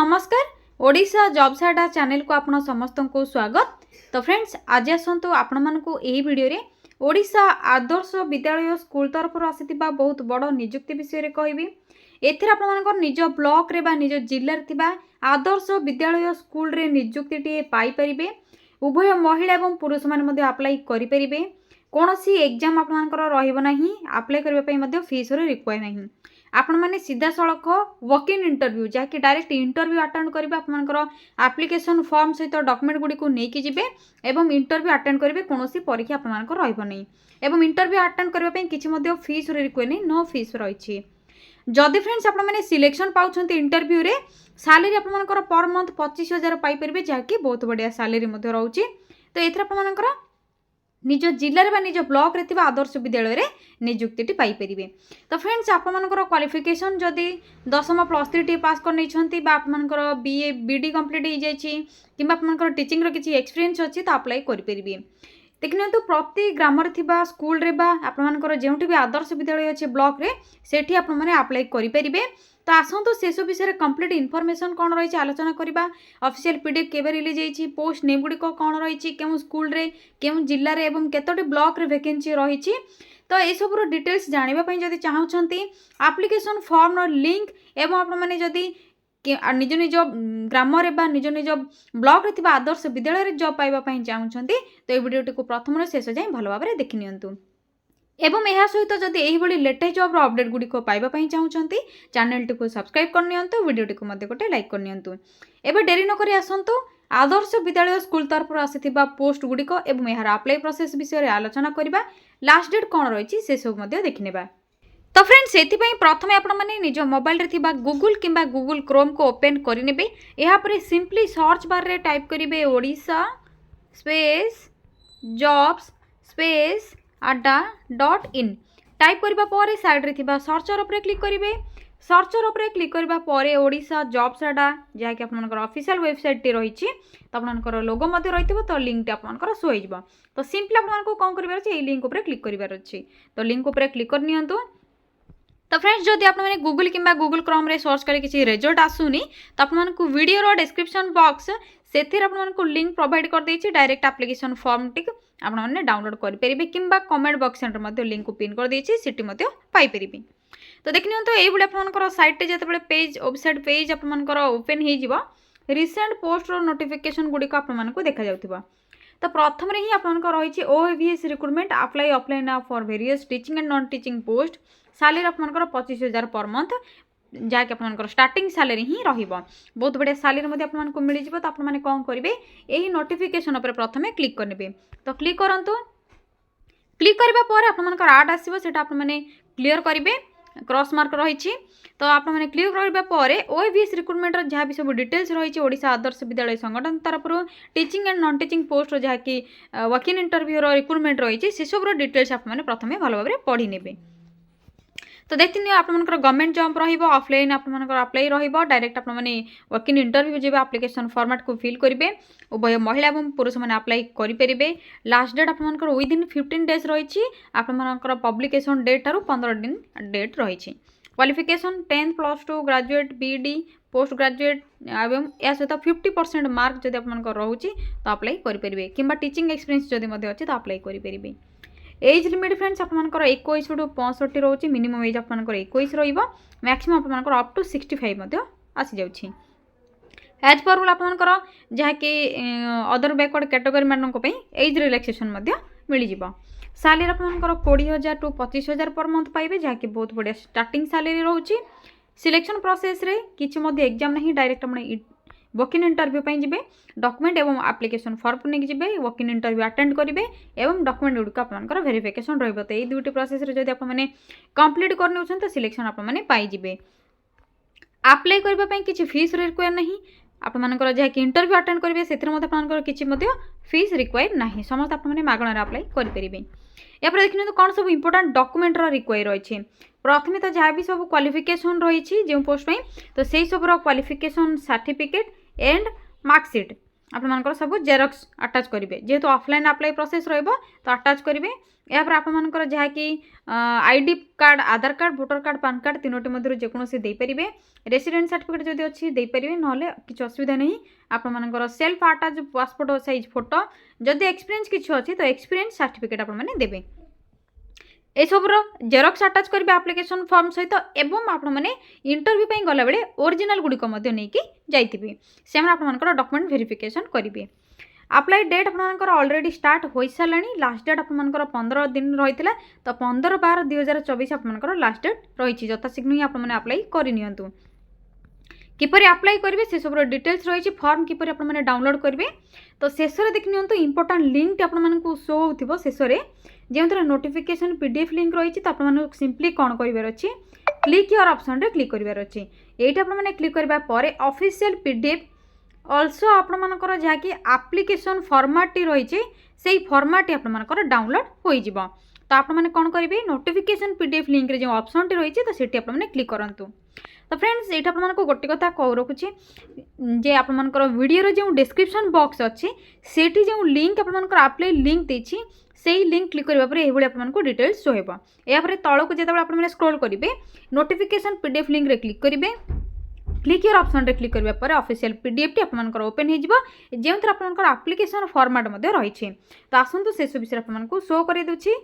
नमस्कार ओडिशा जॉब्स अड्डा चैनल को आपण समस्त को स्वागत। तो फ्रेंड्स आज आसतु आपण मानकु एही वीडियो रे ओडिशा आदर्श विद्यालय स्कूल तरफ आसीथिबा बहुत बड़ नियुक्ति विषय रे कहबी। एथिर आपण मानकर निज ब्लॉक रे बा निज जिल्ला रे थिबा आदर्श विद्यालय स्कूल रे नियुक्ति टी पाई परिबे। उभय महिला एवं पुरुष माने मध्ये अप्लाई करि परिबे। कोनोसी एग्जाम आपण मानकर रहिबो नाही, अप्लाई करबा पई मध्ये फीस रे रिक्वायर नाही। आपण माने सीधा सड़क वॉक इन इंटरव्यू जहाँकि डायरेक्ट इंटरव्यू अटेंड करेंगे आपंकर एप्लिकेशन फॉर्म सहित डॉक्यूमेंट गुड़ी को लेकिन जिबे एवं इंटरव्यू अटेंड करेंगे। कौन परीक्षा आपंकर रही एवं इंटरव्यू अटेंड करने किसी फीस रिक्वायर नहीं, नो फीस रही। जदि फ्रेंड्स आप सिलेक्शन पाँच इंटरव्यू रे सैलरी आपंकर पर मंथ 25,000 पाइपर जहाँकि बहुत बढ़िया सैलरी रोचे। तो ये आपंकर निज जिले में निज ब्लॉक रे थिबा आदर्श विद्यालय रे नियुक्ति पाई परिबे। तो फ्रेंड्स आपमनकर क्वालिफिकेशन जदि 10th +3 पास कर नैछंती बा आपमनकर बीए बीडी कंप्लीट हो जाइछि किबा आपमनकर टीचिंग रो किछि एक्सपीरियंस अछि त अप्लाई करि परिबे। देखिनतु प्रति ग्राम रे थिबा स्कूल रे बा आपमनकर जेउठी भी आदर्श विद्यालय अछि ब्लॉक रे सेठी आपन माने अप्लाई करि परिबे। तो आसतु शेष विषय कंप्लीट इनफॉरमेशन कौन रही आलोचना करवा। ऑफिशियल पीडीएफ केबे रिलीज होईछि, पोस्ट नेम गुडी कौन रही, केउ स्कूल रे केउ जिल्ला रे एवं केतोटी ब्लॉक रे वैकेंसी रही। तो ये सब डिटेल्स जानिबा पई जदि चाहउछंती एप्लिकेशन फॉर्म रो लिंक एवं आपण माने जदि निज निज ग्राम रे बा निज निज ब्लॉक रे थिबा आदर्श विद्यालय रे जॉब पाइबा पई चाहउछंती तो ए वीडियो को प्रथम रे शेष जाय भलो भाबरे देखि नियंतु। एवं यह सहित जदि यही लेटेस्ट जॉब अपडेट गुड़ी को पाइबा पई चाहउछंती चैनल को सब्सक्राइब कर नियंतु, वीडियो को मध्य गोटे लाइक कर नियंतु। एबे डेरी न करी आसंतु आदर्श विद्यालय स्कूल तरफ आसीथिबा पोस्ट गुड़ी को एवं यार अप्लाई प्रोसेस विषय रे आलोचना करबा। लास्ट डेट कौन रही से सब मध्य देखिनेबा। तो फ्रेंड्स सेति पई प्रथमे आपण माने निज मोबाइल रे थिबा गूगल किंबा गूगल क्रोम को ओपन करिनेबे। एहा परे सिंपली सर्च बार रे टाइप करिवे Odisha space jobs space adda.in type करबा परे साइड रे थिबा सर्चर ऊपर क्लिक करिवे। सर्चर ऊपर क्लिक करबा परे ओडिशा जॉब्स अड्डा जहाँकि आपनकर ऑफिशियल वेबसाइट टी रहिछि तो आपनकर लोगो मध्ये रहितबो तो लिंक टी आपनकर शो होइजबो। तो सिंपली आपनको कोन करबार अछि, ए लिंक ऊपर क्लिक करबार अछि। तो लिंक ऊपर क्लिक कर नियंतु। तो फ्रेंड्स जदि आप गूगल किंबा गूगल क्रोम रे सर्च करी किसी रिजल्ट आसुनी तो आपको वीडियो रो डिस्क्रिप्शन बॉक्स से आपको लिंक प्रोवाइड कर देछि। डायरेक्ट एप्लिकेशन फॉर्म टिक आपने डाउनलोड कर परिबे किंबा कमेंट बॉक्स सेंटर मध्ये लिंक को पिन कर देछि सिटी मध्ये पाई परिबे। तो देखिनियो तो एई बुले आपनकर साइट टे जते पेज वेबसाइट पेज आपनकर ओपन हे जिवो रिसेंट पोस्ट रो नोटिफिकेशन गुडी को आपनको देखा जाउथिबा। तो प्रथम रे ही आपनकर रहिछि OAVS recruitment apply apply now for various teaching and non teaching post. Salary आपनकर 25,000 पर मंथ जहाँकि आपनकर स्टार्टिंग सैलरी ही रहिबो। बहुत बढ़िया सैलरी मध्ये आपनको मिलि जिवो। तो आपन माने कोन करिवे, एही नोटिफिकेशन ऊपर प्रथमे क्लिक करनेबे। तो क्लिक करंतु। क्लिक करबा पर आपनकर ऐड आसीबो सेटा आपन माने क्लियर करिवे। क्रॉस मार्क रही तो आप क्लियर करबा परे ओएवीएस रिक्रूटमेंट जहाँ भी सब डिटेल्स रही ओडिशा आदर्श विद्यालय संगठन तरफ teaching and non teaching post जहाँ कि वॉक इन इंटरव्यू रिक्रूटमेंट रही से सब डिटेल्स आप प्रथमे भल भाव पढ़ी नेबे। तो देखते आपंकर गवर्नमेंट जॉब रहिबो, ऑफलाइन आपंकर अप्लाई रहिबो, डायरेक्ट आप वॉक इन इंटरव्यू जेबे एप्लिकेशन फॉर्मेट को फिल करेंगे। उभय महिला और पुरुष मैंने अप्लाई करेंगे। लास्ट डेट आपंकर विदिन 15 डेज रही आपंकर पब्लिकेशन डेट ठारू 15 दिन डेट रही। Qualification 10th +2 graduate BEd post graduate एवं या सहित 50% मार्क जब आपंकर रोचे तो अप्लाई करेंगे कि टीचिंग एक्सपीरियंस जदि अच्छी तो अप्लाई करेंगे। एज लिमिट फ्रेंड्स आपंकर 21 ରୁ 65 रोचे। मिनिमम एज आपंकर 21 रहिबो, मैक्सिमम आपंकर अप टू 65 आसी जाउछि। एज पर रूल आपंकर जहाँ कि अदर बैकवर्ड कैटेगरी मानक पे एज रिलैक्सेशन मिल जिवो। सैलरी आपंकर 20,000 to 25,000 पर मंथ पाइबे जहाँ कि बहुत बढ़िया स्टार्टिंग सैलरी रोचे। सिलेक्शन प्रोसेस रे किछि मध्ये एग्जाम नहीं, डायरेक्ट आपन वॉक इन इंटरव्यू पे जिबे। डॉक्यूमेंट एवं एप्लिकेशन फॉर्म को लेकिन जिबे, वॉक इन इंटरव्यू अटेंड करेंगे एवं डॉक्यूमेंट गुड़िक आपंकर वेरिफिकेशन रहिबो। तो ये दुईटी प्रोसेस रे जदि आपने कंप्लीट करने तो सिलेक्शन आपने पाइबे। अप्लाई करबा पई किछि फीस रिक्वायर नहीं। आपनकर जहाँ कि इंटरव्यू अटेंड करेंगे से किसी फीस रिक्वायर नहीं, समस्त आपने मागणार अप्लाई करेंगे। या देखिए कौन सब इंपोर्टेंट डॉक्यूमेंट रिक्वायर रही। प्रथमे तो जहाँ भी सब क्वालिफिकेशन रही जो पोस्ट में तो से सब क्वालिफिकेशन सर्टिफिकेट एंड मार्कशीट आपमनकर सब जेरक्स अटैच करेंगे जेहेतु ऑफलाइन अप्लाई प्रोसेस रहिबो तो अटैच करेंगे या पर आपमनकर जहाँ कि ID card Aadhaar card voter card PAN card तीनोटी मध्य जेकोसी देपारे रेसिडेंट सर्टिफिकेट जदि अच्छी देपारे ना कि असुविधा नहीं आपमनकर self attach passport size photo जदि एक्सपीरियंस किसी अच्छी तो एक्सपीरियंस सर्टिफिकेट आपने देवे एसबूर जेरक्स अटैच करेंगे आप्लिकेशन फॉर्म सहित एवं आपने इंटरव्यू पर गला बेले ओरिजिनल गुड़िक नहीं जाइए से आपंकर डॉक्यूमेंट वेरिफिकेशन करेंगे अप्लाई डेट आपंकर ऑलरेडी स्टार्ट हो सारा लास्ट डेट आपंकर 15 दिन रही है तो 15/12/2024 आपंकर लास्ट डेट रही यथाशीघ्र ही आपने अप्लाई करनी किपर अप्लाई करेंगे से सब डिटेल्स रही फॉर्म किपर आपने डाउनलोड करेंगे तो शेष देखनी इंपोर्टाट लिंक आपको शो हो शेष जो नोटिफिकेशन पीडीएफ लिंक रही तो आपको सिंपली कौन करार अच्छे क्लिक योर ऑप्शन रे क्लिक करार अच्छे ये आपने क्लिक करने ऑफिशियल पीडीएफ ऑल्सो आपमनकर जहाँकि एप्लिकेशन फॉर्मेट रही से फॉर्मेट आपमनकर डाउनलोड हो तो आपने कौन करेंगे नोटिफिकेशन पीडीएफ लिंक रे जो ऑप्शन टी रही तो सीटी आपने क्लिक करूँ तो फ्रेंड्स ये आपको गोटे कथा कह रखुच्छे जे आपमनकर वीडियो जो डिस्क्रिप्शन बॉक्स अच्छी से जो लिंक आपमनकर अप्लाई लिंक देछि से लिंक क्लिक करने ये आपको डिटेल्स शो हो यापर तौक जो आपने स्क्रॉल करेंगे नोटिफिकेशन पीडीएफ लिंक रे क्लिक करेंगे क्लिक योर ऑप्शन रे क्लिक करने पर ऑफिशियल पीडीएफ टी आपमनकर ओपन हो जो आपमनकर एप्लिकेशन फॉर्मेट रही तो आसतु से सब विषय आपको शो कर दूसरी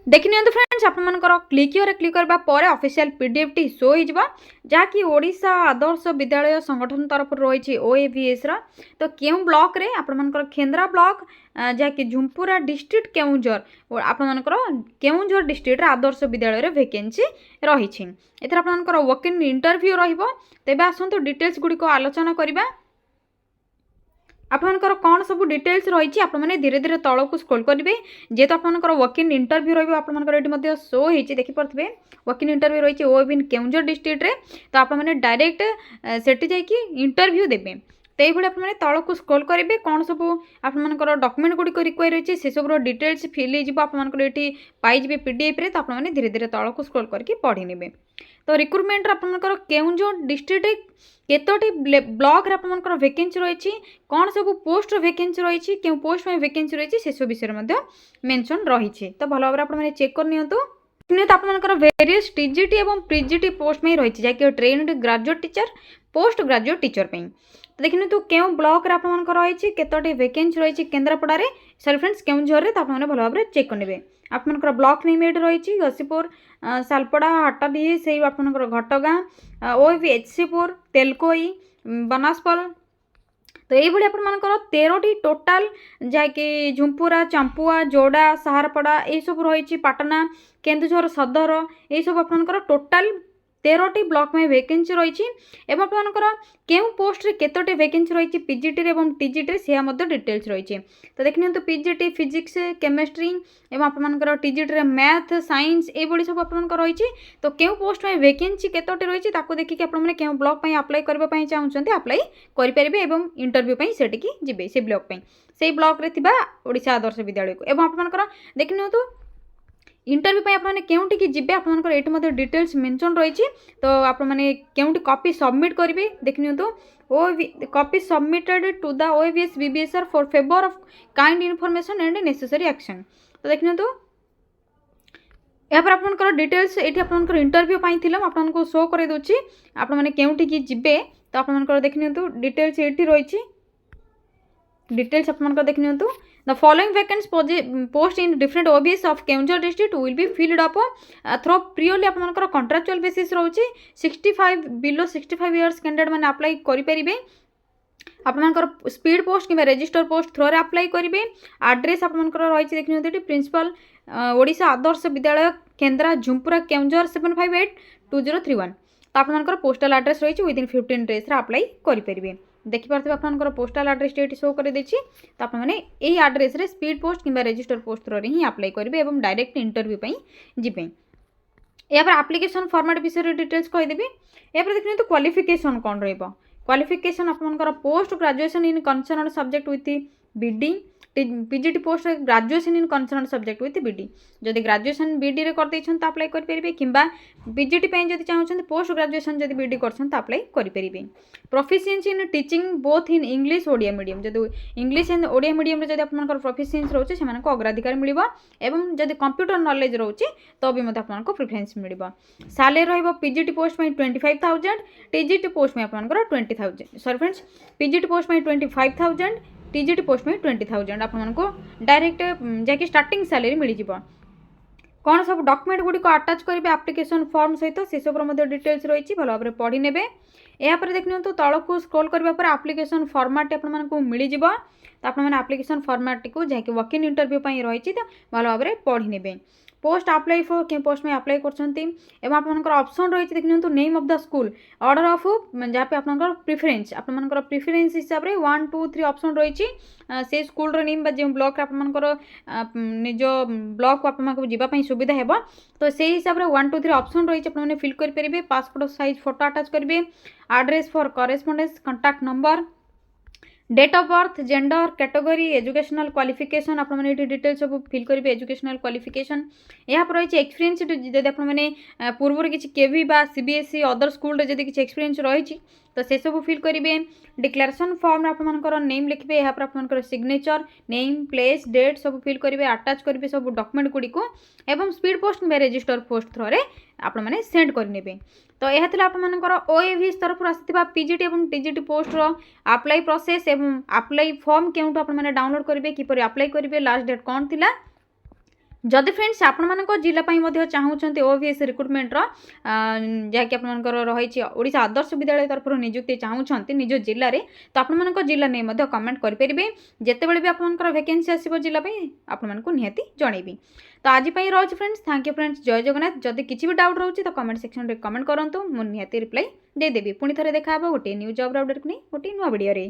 देखि नियंतु फ्रेंड्स आपमनकर क्लिक योर क्लिक करबा पर ऑफिशियल पीडीएफ टी शो हो जहाँकि ओडिशा आदर्श विद्यालय संगठन तरफ रही ओएवीएस तो केउ ब्लॉक रे आपमनकर खेंद्रा ब्लॉक जहाँकि झुंपुरा डिस्ट्रिक्ट केउंझर आपमनकर केउंझर डिस्ट्रिक्ट आदर्श विद्यालय रे वैकेंसी रही एथर आपमनकर वॉक इन इंटरव्यू रहिबो तेबे आसंतु डिटेल्स गुडी को आलोचना करिबा आपमनकर कौन सब डिटेल्स रही आपने धीरे धीरे तौक स्क्रॉल करेंगे जेहेतु आपमनकर वॉक इन इंटरव्यू रही आपमनकर ये शो होती देखिपे वॉक इन इंटरव्यू रही ओएवी केउंझर डिस्ट्रिक्ट रे तो आपने डायरेक्ट सेठी जाइए इंटरव्यू देवे तो ये आपने तौक स्क्रॉल करेंगे कौन सब आपमनकर डॉक्यूमेंट गुड़िक रिक्वायर रही से सब डिटेल्स फिल होकर ये पाइबे पीडीएफ रे तो आपने धीरे धीरे तौक स्क्रॉल करके पढ़ी ने तो रिक्रुटमेंट आपमनकर केउंझर डिस्ट्रिक्ट केतोटी ब्लॉक आपमनकर वैकेंसी रही कौन सब पोस्ट वैकेंसी रही क्यों पोस्ट में वैकेंसी रही से सब विषय मेंशन रही तो भल भाव आपने चेक करनी आपमनकर वेरियस टीजीटी और प्रीजीटी पोस्ट में रही जैसे trained graduate teacher post graduate teacher पे तो देखने तो क्यों ब्लॉक आपमनकर रही केतोटी वैकेंसी रही केन्द्रापड़ा सॉरी फ्रेंड्स केउंझर तो आपने भल भाव चेक करेंगे आपमनकर ब्लॉक नेम ये रही घसीपुर सालपड़ा हाटाडी से आपमनकर घटगाँ ओएवी एचसीपुर तेलकोई बनासपल तो ये आपमनकर 13टी टोटाल जहाँकि झुंपुरा चंपुआ जोड़ा सहारपड़ा ये सब रही पाटना केन्दुझर सदर ये सब आपमनकर टोटाल 13टी ब्लॉक में वैकेंसी रही आपमनकर केउं पोस्ट रे केतोटी वैकेंसी रही पीजीटी रे एवं टीजीटी से डिटेल्स रही तो देखने तो पीजीटी फिजिक्स केमिस्ट्री एवं आपमनकर टीजीटी रे मैथ साइंस ये सब आपमनकर रही तो केउं पोस्ट में वैकेंसी केतोटी रही देखिए आपने केउं ब्लॉक पे अप्लाई करबा चाहूँगी अप्लाई करेंगे एवं इंटरव्यू पे सेटिकी जिबे से ब्लॉक पे से ब्लॉक रे थिबा ओडिशा आदर्श विद्यालय को एवं आपमनकर देखने तो इंटरव्यू पे आपने केउंटी जी आपंकर ये डिटेल्स मेंशन रही तो आपने केउंटी कॉपी सबमिट करेंगे देखनी तो copy submitted to the OAVS BBSR for favour of kind information and necessary action तो देखनी तो यहाँ पर आपंकर डिटेल्स ये आपंकर इंटरव्यू पाई आपको शो कर दूसरी आपने केउंटी जी तो आपंकर देखनी तो डिटेल्स ये रही डिटेल्स आपंकर देखनी तो The following vacancies post in different OBS of Keonjhar district will be filled up through purely आपमनकर contractual basis रही 65 below 65 years candidate मैंने अप्लाई करेंगे आपमनकर स्पीड पोस्ट कि रजिस्टर पोस्ट थ्रो रे अप्लाई करेंगे एड्रेस आपमनकर रही देखिए प्रिंसिपल ओडिशा आदर्श विद्यालय केन्द्रा झुंपुरा केउंझर 75822031 तो आपमनकर पोस्टल एड्रेस रही विदिन 15 डेज अप्लाई करेंगे देखिपे आपंकर पोस्टाल एड्रेस ये शो कर देछि तो आपने यही एड्रेस रे स्पीड पोस्ट कि रजिस्टर पोस्ट थ्रो रे ही अप्लाई करेंगे और डायरेक्ट इंटरव्यू पे जिबे यापर एप्लिकेशन फॉर्मेट विषय डिटेल्स कहीदेवी यापर देखने तो क्वालिफिकेशन कौन रहिबो क्वालिफिकेशन आपंकर post graduation in concern subject with BEd PGT post graduation in concern subject with BEd जदि ग्रेजुएशन बीडी रे कर दैछन त अप्लाई कर परिबे किंबा पीजीटी पई जदि चाहउछन पोस्ट ग्रेजुएशन जदि बीडी करछन त अप्लाई कर परिबे proficiency in teaching both in English Odia medium जदि इंग्लिश एंड ओडिया मीडियम रे जदि आपनकर प्रोफिशिएंसी रहउछ सेमान को अग्राधिकार मिलिबो एवं जदि कंप्यूटर नॉलेज रहउछ तो भी मते आपन को प्रेफरेंस मिलिबो सैलरी रहइबो पीजीटी पोस्ट में 25000 टीजीटी पोस्ट में आपनकर 20000 सॉरी फ्रेंड्स पीजीटी पोस्ट में 25000 टीजीटी पोस्ट में 20000 आपको डायरेक्ट जैकि स्टार्टिंग सैलरी मिल जाव कौन सब डॉक्यूमेंट गुड़ी को अटैच करेंगे एप्लिकेशन फॉर्म सहित से सब डिटेल्स रही भल भाव पढ़ी ने यापर देखिए तल को स्क्रॉल करने पर एप्लिकेशन फॉर्मेट आपको मिल जाव तो एप्लिकेशन फॉर्मेट को जैकि वॉक इन इंटरव्यू रही तो भल भाव पढ़ी ने पोस्ट अप्लाई फॉर के पोस्ट में अप्लाई कर ऑप्शन रही देखिए name of the school order of जहाँ पे आपनकर प्रिफरेंस आपनकर प्रिफरेंस हिसाब से 1 2 3 ऑप्शन रही से स्कूल नेम जो ब्लॉक आपनकर निज ब्लॉक को आपको जावाई सुविधा है तो से हिसाब से 1 2 3 ऑप्शन रही आपने फिल करेंगे पासपोर्ट साइज फोटो अटैच करेंगे address for correspondence contact number date of birth gender category educational qualification आपने डिटेल्स सब फिल करेंगे एजुकेशनल क्वालिफिकेशन यहाँ पर रही एक्सपीरियंस जब आपने पूर्व किसी केवी बा सीबीएसई अदर स्कूल जब किसी एक्सपीरियंस रही तो से सब फिल करेंगे डिक्लेरेशन फॉर्म आपनकर नेम लिखिए यहाँ पर आपनकर सिग्नेचर नेम प्लेस डेट सब फिल करेंगे अटैच करेंगे सब डॉक्यूमेंट गुड़ी को एवं स्पीड पोस्ट में रजिस्टर पोस्ट थ्रो आपण मैंने सेंड करने तो यह था आपनकर ओएवी तरफ आसी पीजीटी और टीजीटी पोस्टर अप्लाई प्रोसेस एवं अप्लाई फॉर्म केउठु आपने डाउनलोड करेंगे किपर अप्लाई करेंगे लास्ट डेट कौन थिला जदि फ्रेंड्स आपण जिला चाहूँगी ओवीएस रिक्रुटमेंटर जहाँकि आपर रही ओडिशा आदर्श विद्यालय तरफ नियुक्ति चाहूँगी निज जिले में तो आपण जिला नहीं कमेंट करेंगे जितेबाला भी आपंकर वैकेंसी आसो जिलापी आपको निहाती जनइबी तो आज रही फ्रेंड्स थैंक यू फ्रेंड्स जय जगन्नाथ जदि किसी भी डाउट रोचे तो कमेंट सेक्शन में कमेंट करूँ मुझे निहाती रिप्लाई देदेवी पुणी थे देखा गोटे न्यू जॉब अपडेट नहीं गोटे नुआ वीडियो।